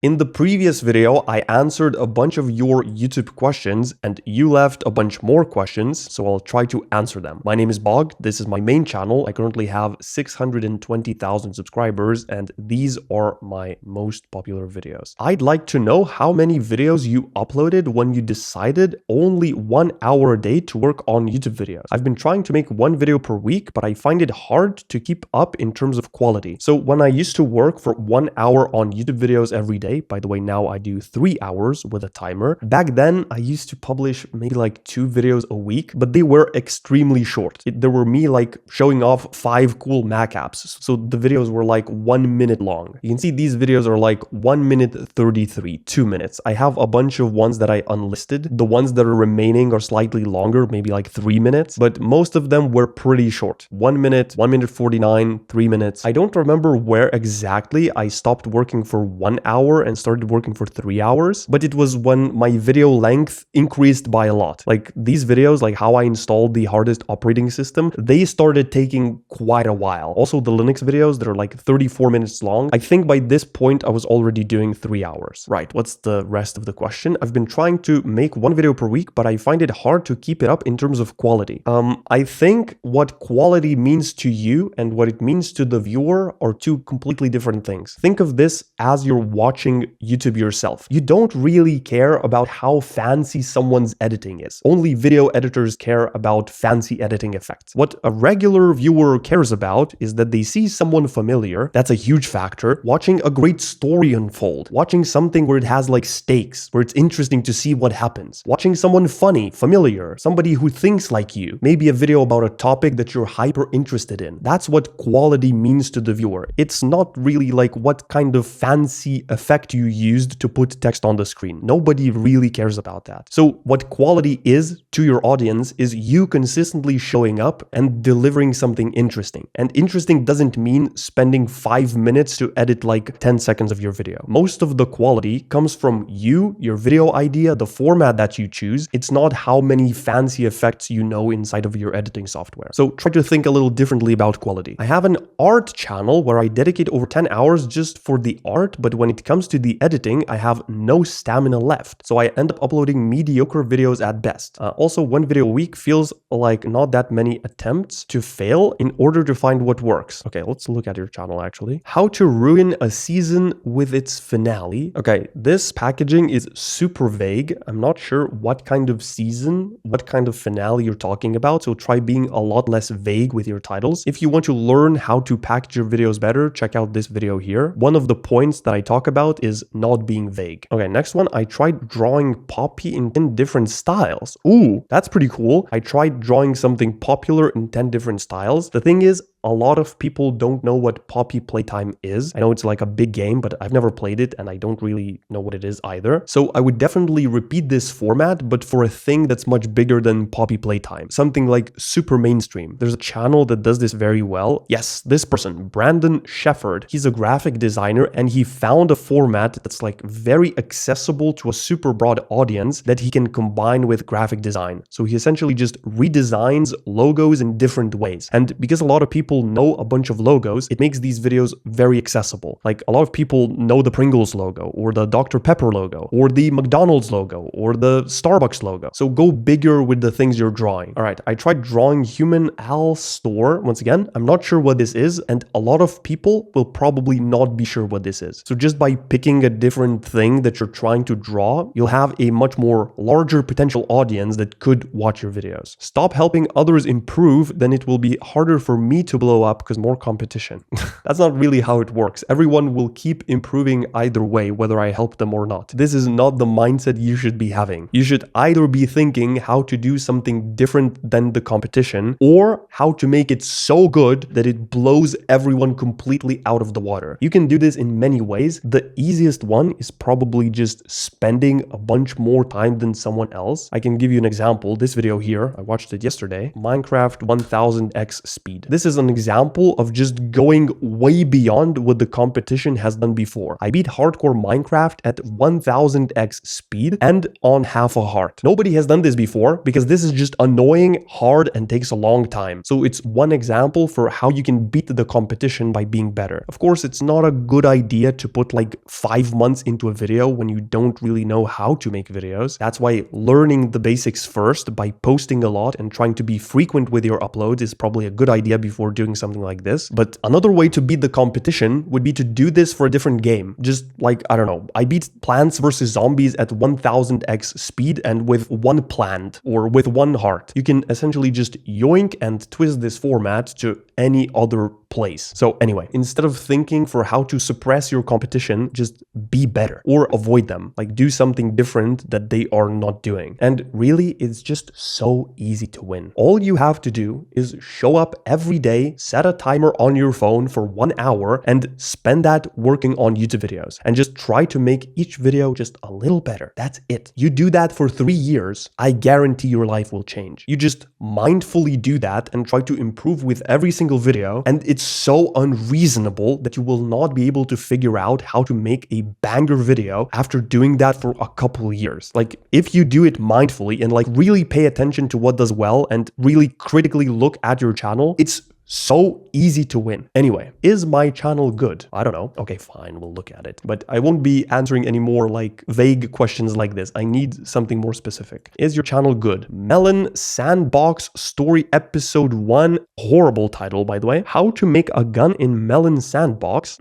In the previous video, I answered a bunch of your YouTube questions and you left a bunch more questions, so I'll try to answer them. My name is Bog, this is my main channel. I currently have 620,000 subscribers and these are my most popular videos. I'd like to know how many videos you uploaded when you decided only 1 hour a day to work on YouTube videos. I've been trying to make one video per week, but I find it hard to keep up in terms of quality. So when I used to work for 1 hour on YouTube videos every day, by the way, now I do 3 hours with a timer. Back then, I used to publish maybe like 2 videos a week, but they were extremely short. There were me like showing off 5 cool Mac apps. So the videos were like 1 minute long. You can see these videos are like 1 minute 33, 2 minutes. I have a bunch of ones that I unlisted. The ones that are remaining are slightly longer, maybe like 3 minutes, but most of them were pretty short. 1 minute, 1 minute 49, 3 minutes. I don't remember where exactly I stopped working for 1 hour and started working for 3 hours, but it was when my video length increased by a lot. Like these videos, like how I installed the hardest operating system, they started taking quite a while. Also the Linux videos that are like 34 minutes long, I think by this point I was already doing 3 hours. Right, what's the rest of the question? I've been trying to make one video per week, but I find it hard to keep it up in terms of quality. I think what quality means to you and what it means to the viewer are two completely different things. Think of this as you're watching YouTube yourself. You don't really care about how fancy someone's editing is. Only video editors care about fancy editing effects. What a regular viewer cares about is that they see someone familiar, that's a huge factor, watching a great story unfold, watching something where it has like stakes, where it's interesting to see what happens, watching someone funny, familiar, somebody who thinks like you, maybe a video about a topic that you're hyper interested in. That's what quality means to the viewer. It's not really like what kind of fancy effect you used to put text on the screen. Nobody really cares about that. So what quality is to your audience is you consistently showing up and delivering something interesting. And interesting doesn't mean spending 5 minutes to edit like 10 seconds of your video. Most of the quality comes from you, your video idea, the format that you choose. It's not how many fancy effects you know inside of your editing software. So try to think a little differently about quality. I have an art channel where I dedicate over 10 hours just for the art, but when it comes to the editing, I have no stamina left. So I end up uploading mediocre videos at best. Also, one video a week feels like not that many attempts to fail in order to find what works. Okay, let's look at your channel actually. How to ruin a season with its finale. Okay, this packaging is super vague. I'm not sure what kind of season, what kind of finale you're talking about. So try being a lot less vague with your titles. If you want to learn how to package your videos better, check out this video here. One of the points that I talk about is not being vague. Okay, next one, I tried drawing Poppy in 10 different styles. Ooh, that's pretty cool. I tried drawing something popular in 10 different styles. The thing is, a lot of people don't know what Poppy Playtime is. I know it's like a big game, but I've never played it and I don't really know what it is either. So I would definitely repeat this format, but for a thing that's much bigger than Poppy Playtime. Something like super mainstream. There's a channel that does this very well. Yes, this person, Brandon Shefford. He's a graphic designer and he found a format that's like very accessible to a super broad audience that he can combine with graphic design. So he essentially just redesigns logos in different ways. And because a lot of people know a bunch of logos, it makes these videos very accessible. Like a lot of people know the Pringles logo or the Dr. Pepper logo or the McDonald's logo or the Starbucks logo. So go bigger with the things you're drawing. All right, I tried drawing Human Al Store. Once again, I'm not sure what this is and a lot of people will probably not be sure what this is. So just by picking a different thing that you're trying to draw, you'll have a much more larger potential audience that could watch your videos. Stop helping others improve, then it will be harder for me to blow up because more competition. That's not really how it works. Everyone will keep improving either way, whether I help them or not. This is not the mindset you should be having. You should either be thinking how to do something different than the competition or how to make it so good that it blows everyone completely out of the water. You can do this in many ways. The easiest one is probably just spending a bunch more time than someone else. I can give you an example. This video here, I watched it yesterday, Minecraft 1000x speed. This is an an example of just going way beyond what the competition has done before. I beat hardcore Minecraft at 1000x speed and on half a heart. Nobody has done this before because this is just annoying, hard, and takes a long time. So it's one example for how you can beat the competition by being better. Of course, it's not a good idea to put like 5 months into a video when you don't really know how to make videos. That's why learning the basics first by posting a lot and trying to be frequent with your uploads is probably a good idea before doing something like this. But another way to beat the competition would be to do this for a different game. Just like, I don't know, I beat Plants vs. Zombies at 1000x speed and with one plant or with one heart. You can essentially just yoink and twist this format to any other place. So anyway, instead of thinking for how to suppress your competition, just be better or avoid them. Like do something different that they are not doing. And really, it's just so easy to win. All you have to do is show up every day, set a timer on your phone for 1 hour and spend that working on YouTube videos and just try to make each video just a little better. That's it. You do that for 3 years, I guarantee your life will change. You just mindfully do that and try to improve with every single video, and it's so unreasonable that you will not be able to figure out how to make a banger video after doing that for a couple years. Like if you do it mindfully and like really pay attention to what does well and really critically look at your channel, it's so easy to win. Anyway, is my channel good? I don't know. Okay, fine, we'll look at it. But I won't be answering any more like vague questions like this. I need something more specific. Is your channel good? Melon Sandbox Story Episode 1. Horrible title, by the way. How to make a gun in Melon Sandbox.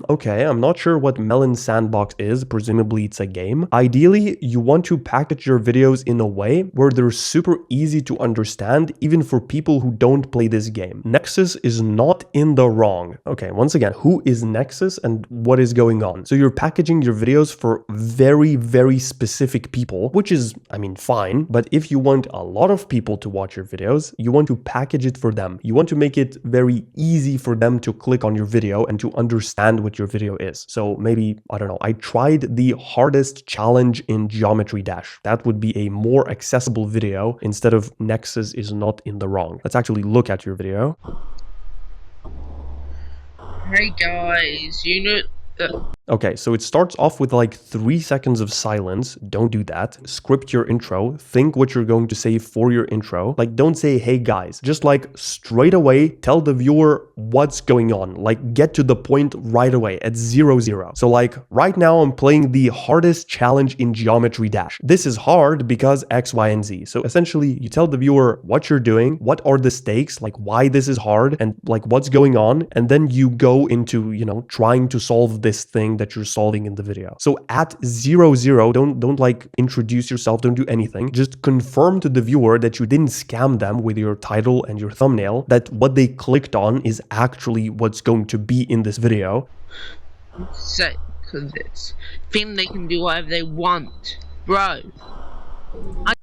Okay, I'm not sure what Melon Sandbox is. Presumably it's a game. Ideally, you want to package your videos in a way where they're super easy to understand, even for people who don't play this game. Nexus is not in the wrong. Okay, once again, who is Nexus and what is going on? So you're packaging your videos for very, very specific people, which is, I mean, fine. But if you want a lot of people to watch your videos, you want to package it for them. You want to make it very easy for them to click on your video and to understand what your video is. So maybe, I don't know, I tried the hardest challenge in Geometry Dash. That would be a more accessible video instead of Nexus is not in the wrong. Let's actually look at your video. Hey guys, you know Okay, so it starts off with like 3 seconds of silence. Don't do that. Script your intro. Think what you're going to say for your intro. Like, don't say, hey guys. Just like straight away, tell the viewer what's going on. Like, get to the point right away at 0-0. So like, right now I'm playing the hardest challenge in Geometry Dash. This is hard because X, Y, and Z. So essentially, you tell the viewer what you're doing, what are the stakes, like why this is hard, and like what's going on. And then you go into, you know, trying to solve this thing that you're solving in the video. So at 0-0, don't like introduce yourself, don't do anything. Just confirm to the viewer that you didn't scam them with your title and your thumbnail, that what they clicked on is actually what's going to be in this video. say cause this thing they can do whatever they want, bro.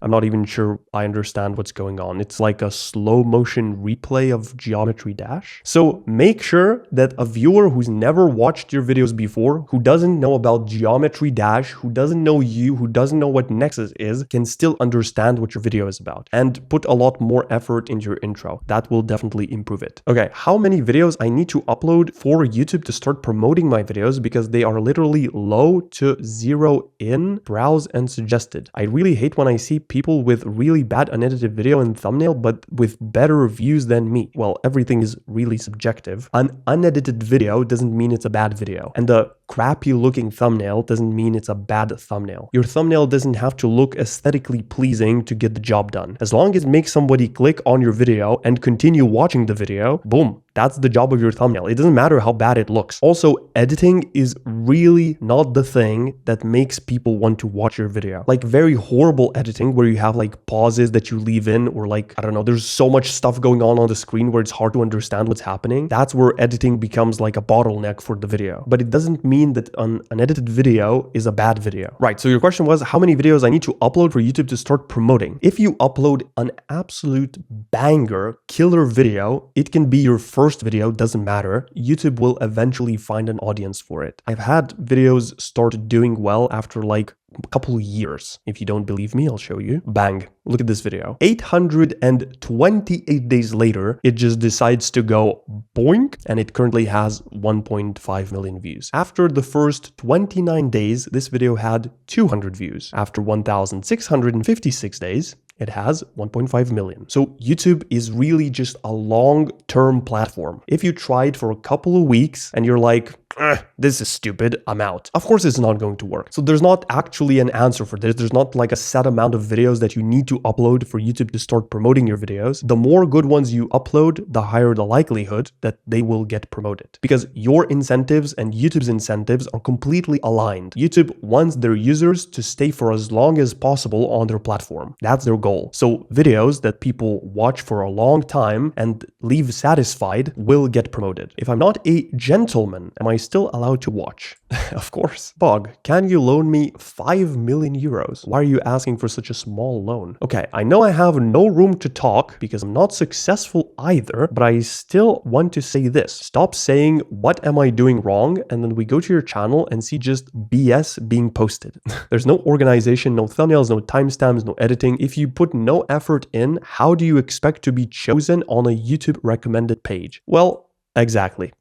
I'm not even sure I understand what's going on. It's like a slow motion replay of Geometry Dash. So make sure that a viewer who's never watched your videos before, who doesn't know about Geometry Dash, who doesn't know you, who doesn't know what Nexus is, can still understand what your video is about and put a lot more effort into your intro. That will definitely improve it. Okay, how many videos I need to upload for YouTube to start promoting my videos, because they are literally low to 0 in browse and suggested. I really hate when I see people with really bad unedited video and thumbnail, but with better views than me. Well, everything is really subjective. An unedited video doesn't mean it's a bad video. And the crappy looking thumbnail doesn't mean it's a bad thumbnail. Your thumbnail doesn't have to look aesthetically pleasing to get the job done. As long as it makes somebody click on your video and continue watching the video, boom, that's the job of your thumbnail. It doesn't matter how bad it looks. Also, editing is really not the thing that makes people want to watch your video. Like very horrible editing where you have like pauses that you leave in, or like, I don't know, there's so much stuff going on the screen where it's hard to understand what's happening. That's where editing becomes like a bottleneck for the video. But it doesn't mean that an edited video is a bad video. Right, so your question was how many videos I need to upload for YouTube to start promoting. If you upload an absolute banger, killer video, it can be your first first video, doesn't matter. YouTube will eventually find an audience for it. I've had videos start doing well after like a couple of years. If you don't believe me, I'll show you. Bang. Look at this video. 828 days later, it just decides to go boink, and it currently has 1.5 million views. After the first 29 days, this video had 200 views. After 1,656 days, it has 1.5 million. So YouTube is really just a long-term platform. If you try it for a couple of weeks and you're like, this is stupid, I'm out. Of course it's not going to work. So there's not actually an answer for this. There's not like a set amount of videos that you need to upload for YouTube to start promoting your videos. The more good ones you upload, the higher the likelihood that they will get promoted. Because your incentives and YouTube's incentives are completely aligned. YouTube wants their users to stay for as long as possible on their platform. That's their goal. So videos that people watch for a long time and leave satisfied will get promoted. If I'm not a gentleman, am I still allowed to watch? Of course. Bog, can you loan me 5 million euros? Why are you asking for such a small loan? Okay, I know I have no room to talk because I'm not successful either, but I still want to say this. Stop saying, what am I doing wrong? And then we go to your channel and see just BS being posted. There's no organization, no thumbnails, no timestamps, no editing. If you put no effort in, how do you expect to be chosen on a YouTube recommended page? Well, exactly.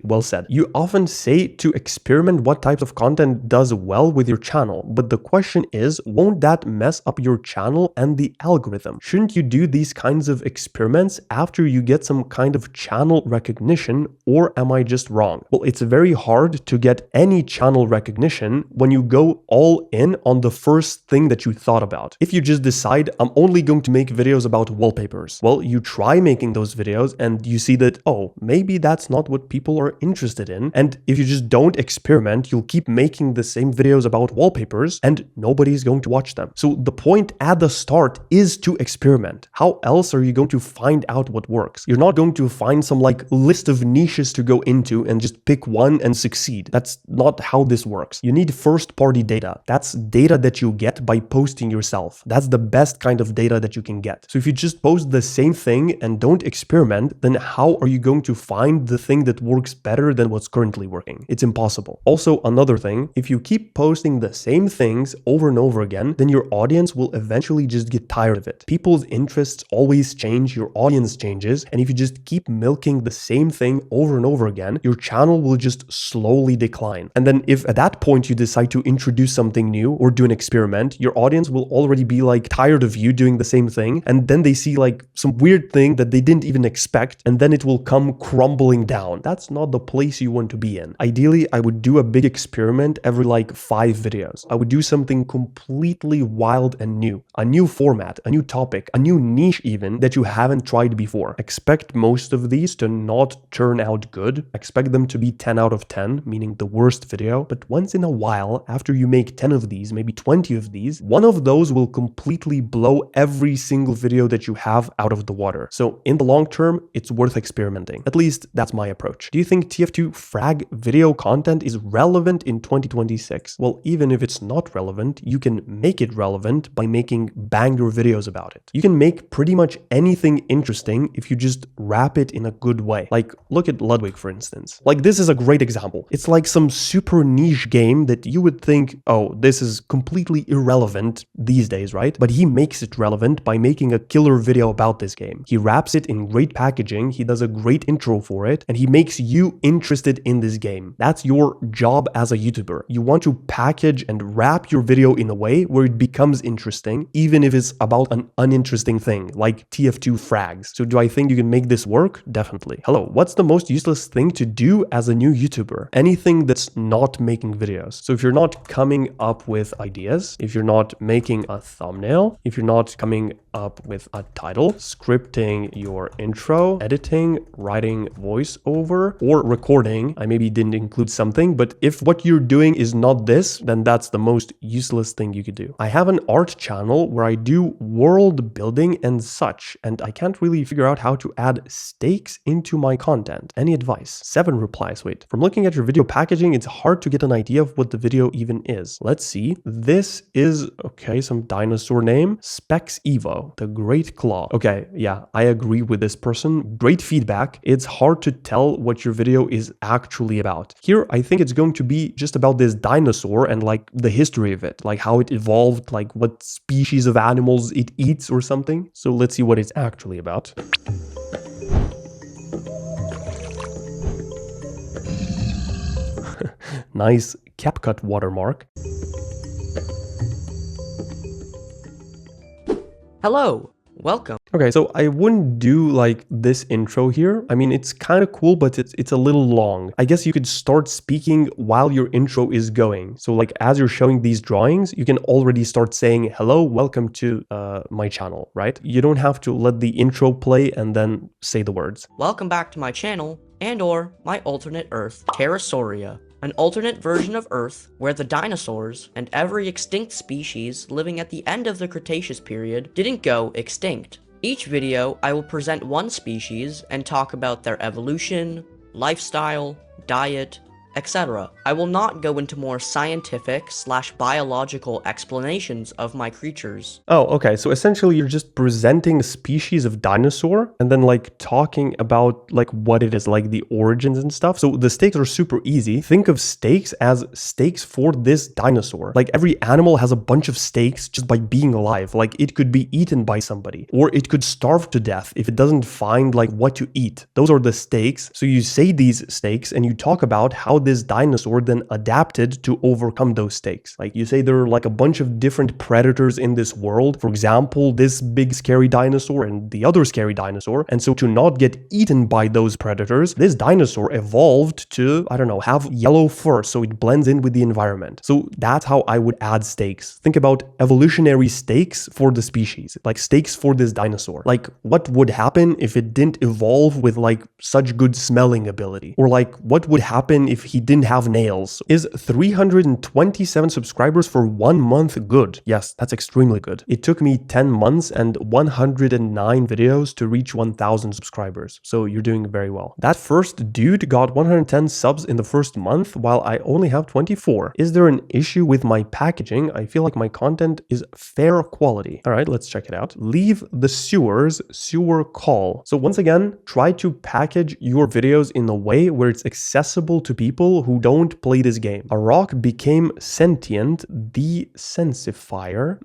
Well said. You often say to experiment what types of content does well with your channel, but the question is, won't that mess up your channel and the algorithm? Shouldn't you do these kinds of experiments after you get some kind of channel recognition, or am I just wrong? Well, it's very hard to get any channel recognition when you go all in on the first thing that you thought about. If you just decide, I'm only going to make videos about wallpapers, well, you try making those videos and you see that, oh, maybe that's not what people are interested in. And if you just don't experiment, you'll keep making the same videos about wallpapers and nobody's going to watch them. So the point at the start is to experiment. How else are you going to find out what works? You're not going to find some like list of niches to go into and just pick one and succeed. That's not how this works. You need first-party data. That's data that you get by posting yourself. That's the best kind of data that you can get. So if you just post the same thing and don't experiment, then how are you going to find the thing that works better than what's currently working? It's impossible. Also, another thing, if you keep posting the same things over and over again, then your audience will eventually just get tired of it. People's interests always change, your audience changes, and if you just keep milking the same thing over and over again, your channel will just slowly decline. And then if at that point you decide to introduce something new or do an experiment, your audience will already be like tired of you doing the same thing, and then they see like some weird thing that they didn't even expect, and then it will come crumbling down. That's not the place you want to be in. Ideally, I would do a big experiment every like 5 videos. I would do something completely wild and new. A new format, a new topic, a new niche even that you haven't tried before. Expect most of these to not turn out good. Expect them to be 10 out of 10, meaning the worst video. But once in a while, after you make 10 of these, maybe 20 of these, one of those will completely blow every single video that you have out of the water. So in the long term, it's worth experimenting. At least that's my approach. Do you think TF2 frag video content is relevant in 2026? Well, even if it's not relevant, you can make it relevant by making banger videos about it. You can make pretty much anything interesting if you just wrap it in a good way. Like, look at Ludwig, for instance. Like, this is a great example. It's like some super niche game that you would think, oh, this is completely irrelevant these days, right? But he makes it relevant by making a killer video about this game. He wraps it in great packaging, he does a great intro for it, and he makes you interested in this game. That's your job as a YouTuber. You want to package and wrap your video in a way where it becomes interesting, even if it's about an uninteresting thing, like TF2 frags. So do I think you can make this work? Definitely. Hello, what's the most useless thing to do as a new YouTuber? Anything that's not making videos. So if you're not coming up with ideas, if you're not making a thumbnail, if you're not coming up with a title, scripting your intro, editing, writing voiceover, or you're recording, I maybe didn't include something, but if what you're doing is not this, then that's the most useless thing you could do. I have an art channel where I do world building and such, and I can't really figure out how to add stakes into my content. Any advice? 7 replies. Wait, from looking at your video packaging, it's hard to get an idea of what the video even is. Let's see. This is, okay, some dinosaur name. Specs Evo, the Great Claw. Okay, yeah, I agree with this person. Great feedback. It's hard to tell what your video is actually about. Here, I think it's going to be just about this dinosaur and like the history of it, like how it evolved, like what species of animals it eats or something. So let's see what it's actually about. Nice CapCut watermark. Hello, welcome. Okay, so I wouldn't do like this intro here. I mean, it's kind of cool, but it's a little long. I guess you could start speaking while your intro is going. So like as you're showing these drawings, you can already start saying, hello, welcome to my channel, right? You don't have to let the intro play and then say the words. Welcome back to my channel and/or my alternate Earth, Terrasauria. An alternate version of Earth where the dinosaurs and every extinct species living at the end of the Cretaceous period didn't go extinct. Each video, I will present one species and talk about their evolution, lifestyle, diet, etc. I will not go into more scientific/biological explanations of my creatures. Oh, okay. So essentially you're just presenting a species of dinosaur and then like talking about like what it is, like the origins and stuff. So the stakes are super easy. Think of stakes as stakes for this dinosaur. Like every animal has a bunch of stakes just by being alive. Like it could be eaten by somebody or it could starve to death if it doesn't find like what to eat. Those are the stakes. So you say these stakes and you talk about how this dinosaur then adapted to overcome those stakes. Like you say there are like a bunch of different predators in this world. For example, this big scary dinosaur and the other scary dinosaur. And so to not get eaten by those predators, this dinosaur evolved to, I don't know, have yellow fur so it blends in with the environment. So that's how I would add stakes. Think about evolutionary stakes for the species, like stakes for this dinosaur. Like what would happen if it didn't evolve with like such good smelling ability? Or like what would happen if he didn't have nails? Is 327 subscribers for 1 month good? Yes, that's extremely good. It took me 10 months and 109 videos to reach 1,000 subscribers. So you're doing very well. That first dude got 110 subs in the first month while I only have 24. Is there an issue with my packaging? I feel like my content is fair quality. All right, let's check it out. Leave the sewers, sewer call. So once again, try to package your videos in a way where it's accessible to people who don't play this game. A rock became sentient, the sensifier.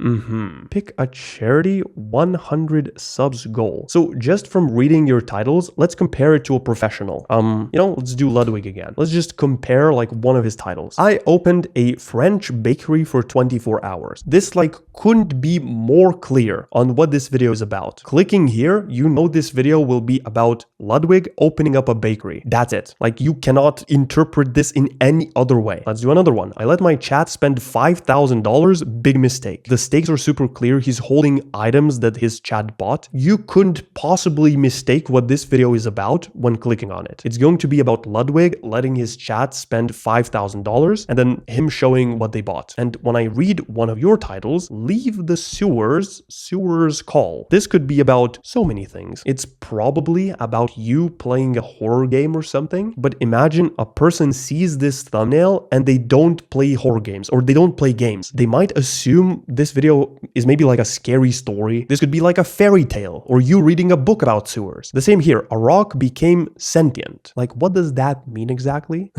Pick a charity, 100 subs goal. So just from reading your titles, let's compare it to a professional. Let's do Ludwig again. Let's just compare like one of his titles. I opened a French bakery for 24 hours. This like couldn't be more clear on what this video is about. Clicking here, you know this video will be about Ludwig opening up a bakery. That's it. Like you cannot interpret this in any other way. Let's do another one. I let my chat spend $5,000. Big mistake. The stakes are super clear. He's holding items that his chat bought. You couldn't possibly mistake what this video is about when clicking on it. It's going to be about Ludwig letting his chat spend $5,000 and then him showing what they bought. And when I read one of your titles, leave the sewers, sewers call. This could be about so many things. It's probably about you playing a horror game or something, but imagine a person sees this thumbnail and they don't play horror games or they don't play games. They might assume this video is maybe like a scary story. This could be like a fairy tale or you reading a book about sewers. The same here. A rock became sentient. Like, what does that mean exactly?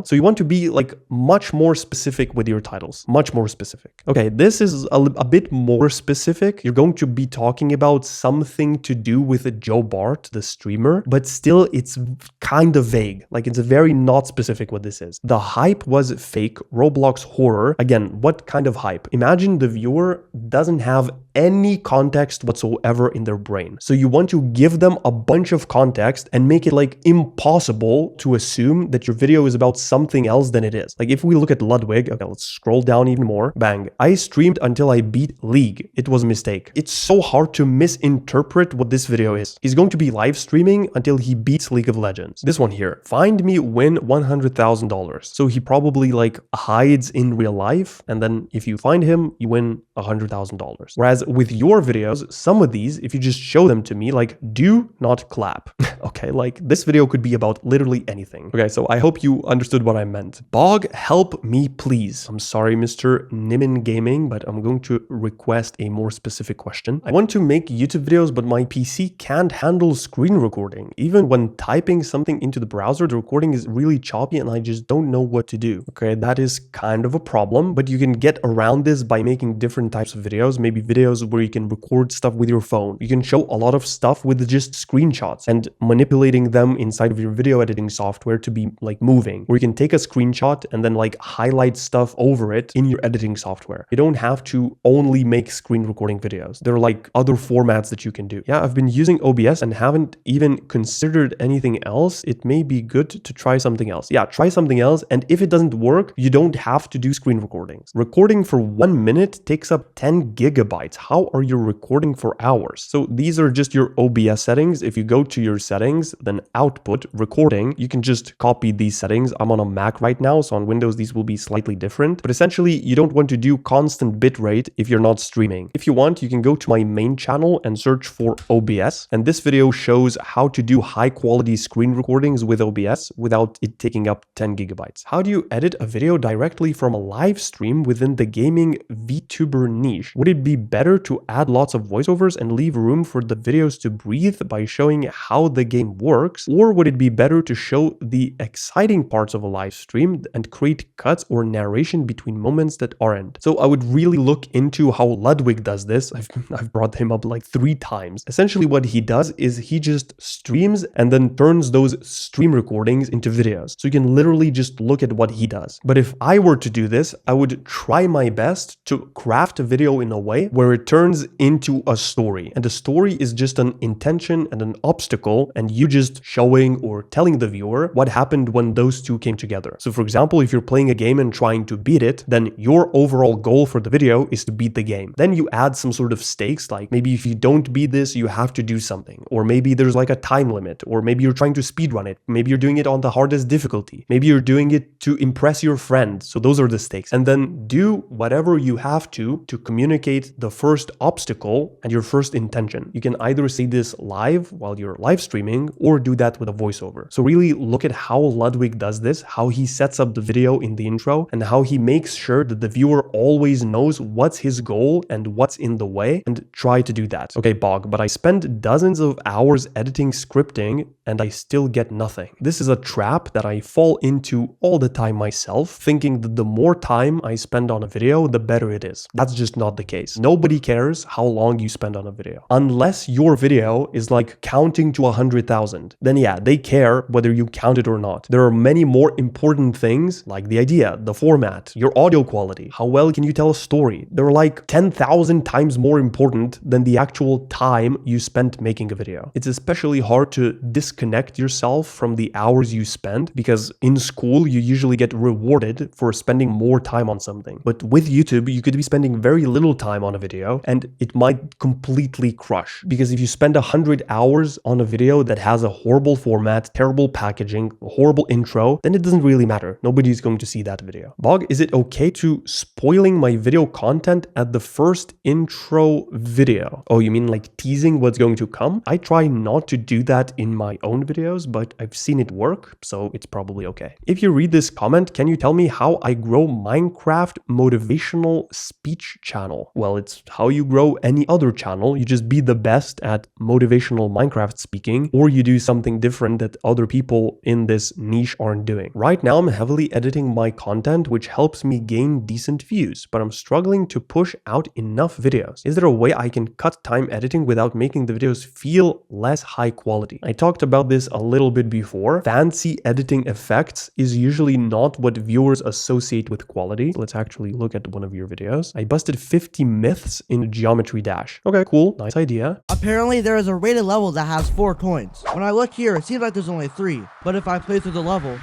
So you want to be like much more specific with your titles, much more specific. Okay, this is a bit more specific. You're going to be talking about something to do with Joe Bart, the streamer, but still it's kind of vague. Like it's very not specific what this is. The hype was fake Roblox horror. Again, what kind of hype? Imagine the viewer doesn't have any context whatsoever in their brain. So you want to give them a bunch of context and make it like impossible to assume that your video is about something else than it is. Like if we look at Ludwig, okay, let's scroll down even more. Bang. I streamed until I beat League. It was a mistake. It's so hard to misinterpret what this video is. He's going to be live streaming until he beats League of Legends. This one here. Find me win $100,000. So he probably like hides in real life, and then if you find him, you win $100,000. Whereas with your videos, some of these, if you just show them to me, like do not clap. Okay, like this video could be about literally anything. Okay, so I hope you understood what I meant. Bog, help me please. I'm sorry, Mr. Nimin Gaming, but I'm going to request a more specific question. I want to make YouTube videos, but my PC can't handle screen recording. Even when typing something into the browser, the recording is really choppy and I just don't know what to do. Okay, that is kind of a problem, but you can get around this by making different types of videos, maybe videos where you can record stuff with your phone. You can show a lot of stuff with just screenshots and manipulating them inside of your video editing software to be like moving, where you can take a screenshot and then like highlight stuff over it in your editing software. You don't have to only make screen recording videos. There are like other formats that you can do. Yeah, I've been using OBS and haven't even considered anything else. It may be good to try something else. Yeah, try something else. And if it doesn't work, you don't have to do screen recordings. Recording for 1 minute takes up 10 gigabytes. How are you recording for hours? So these are just your OBS settings. If you go to your settings, then output, recording, you can just copy these settings. I'm on a Mac right now, so on Windows, these will be slightly different. But essentially, you don't want to do constant bitrate if you're not streaming. If you want, you can go to my main channel and search for OBS. And this video shows how to do high quality screen recordings with OBS without it taking up 10 gigabytes. How do you edit a video directly from a live stream within the gaming VTuber niche? Would it be better to add lots of voiceovers and leave room for the videos to breathe by showing how the game works? Or would it be better to show the exciting parts of a live stream and create cuts or narration between moments that aren't? So I would really look into how Ludwig does this. I've brought him up like 3 times. Essentially what he does is he just streams and then turns those stream recordings into videos. So you can literally just look at what he does. But if I were to do this, I would try my best to craft a video in a way where it turns into a story. And the story is just an intention and an obstacle, and you just showing or telling the viewer what happened when those two came together. So for example, if you're playing a game and trying to beat it, then your overall goal for the video is to beat the game. Then you add some sort of stakes, like maybe if you don't beat this, you have to do something. Or maybe there's like a time limit, or maybe you're trying to speedrun it. Maybe you're doing it on the hardest difficulty. Maybe you're doing it to impress your friend. So those are the stakes. And then do whatever you have to communicate the first obstacle and your first intention. You can either say this live while you're live streaming or do that with a voiceover. So really look at how Ludwig does this, how he sets up the video in the intro, and how he makes sure that the viewer always knows what's his goal and what's in the way, and try to do that. Okay, Bog, but I spend dozens of hours editing scripting and I still get nothing. This is a trap that I fall into all the time myself, thinking that the more time I spend on a video, the better it is. That's just not the case. Nobody cares how long you spend on a video. Unless your video is like counting to 100,000, then yeah, they care whether you count it or not. There are many more important things like the idea, the format, your audio quality, how well can you tell a story. They're like 10,000 times more important than the actual time you spent making a video. It's especially hard to disconnect yourself from the hours you spend, because in school you usually get rewarded for spending more time on something. But with YouTube, you could be spending very little time on a video and it might completely crush. Because if you spend 100 hours on a video that has a horrible format, terrible packaging, a horrible intro, then it doesn't really matter. Nobody's going to see that video. Bog, is it okay to spoiling my video content at the first intro video? Oh, you mean like teasing what's going to come? I try not to do that in my own videos, but I've seen it work, so it's probably okay. If you read this comment, can you tell me how I grow Minecraft motivational speech channel? Well, it's how you grow any other channel. You just be the best at motivational Minecraft speaking, or you do something different that other people in this niche aren't doing. Right now, I'm heavily editing my content, which helps me gain decent views, but I'm struggling to push out enough videos. Is there a way I can cut time editing without making the videos feel less high quality? I talked about this a little bit before. Fancy editing effects is usually not what viewers associate with quality. Let's actually look at one of your videos. I busted 50 myths in Geometry Dash. Okay, cool. Nice idea. Apparently, there is a rated level that has 4 coins. When I look here, it seems like there's only 3. But if I play through the level...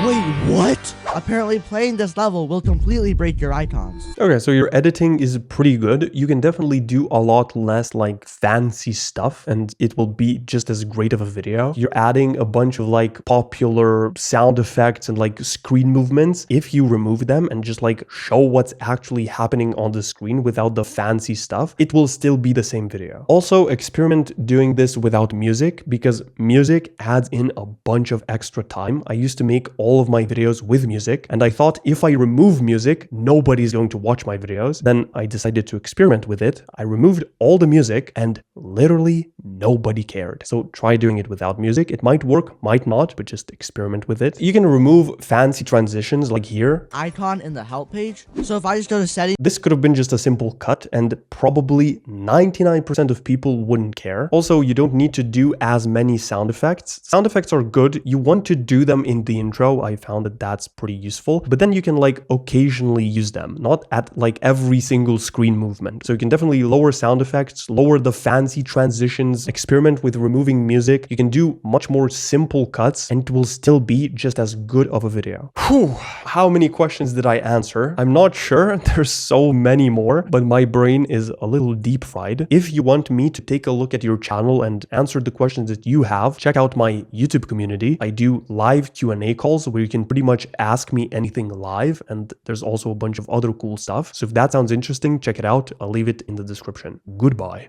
Wait, what? Apparently, playing this level will completely break your icons. Okay, so your editing is pretty good. You can definitely do a lot less like fancy stuff and it will be just as great of a video. You're adding a bunch of like popular sound effects and like screen movements. If you remove them and just like show what's actually happening on the screen without the fancy stuff, it will still be the same video. Also, experiment doing this without music because music adds in a bunch of extra time. I used to make all of my videos with music and I thought if I remove music, nobody's going to watch my videos. Then I decided to experiment with it. I removed all the music and literally nobody cared. So try doing it without music. It might work, might not, but just experiment with it. You can remove fancy transitions like here. Icon in the help page. So if I just go to settings, This could have been just a simple cut and probably 99% of people wouldn't care. Also, you don't need to do as many sound effects. Sound effects are good. You want to do them in the intro. I found that that's pretty useful, but then you can like occasionally use them, not at like every single screen movement. So you can definitely lower sound effects, lower the fancy transitions, experiment with removing music. You can do much more simple cuts and it will still be just as good of a video. Whew. How many questions did I answer? I'm not sure. There's so many more, but my brain is a little deep fried. If you want me to take a look at your channel and answer the questions that you have, check out my YouTube community. I do live Q&A calls where you can pretty much ask me anything live, and there's also a bunch of other cool stuff. So if that sounds interesting, check it out. I'll leave it in the description. Goodbye.